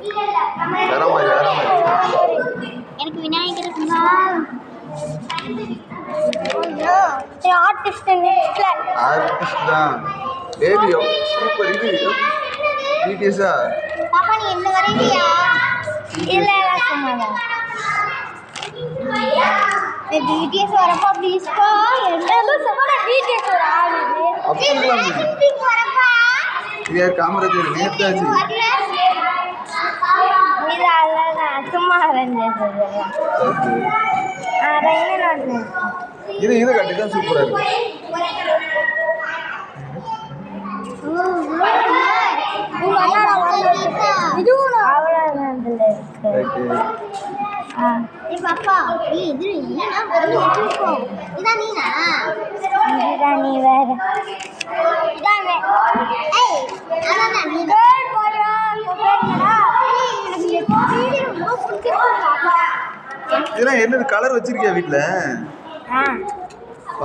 வேற மாதிரி எனக்கு விநாயகர் ஆர்டிஸ்ட் தான் பேபி சூப்பர். இது பிடிஎஸ்ஸா பாப்பா நீ என்ன வரையியா? இல்ல சும்மாதான். பிடிஎஸ் வரப்பா ப்ளீஸ்ப்பா. எல்லாரும் சொல்ற பிடிஎஸ் வர ஆளுது. அப்படிலாம் வரப்பா. இது காமராஜர் நேத்தாச்சு. இது அழகா சும்மா ரெண்டு இது கட்டி தான் சூப்பரா இருக்கு. இதெல்லாம் என்னது கலர் வச்சிருக்கியா வீட்டுல?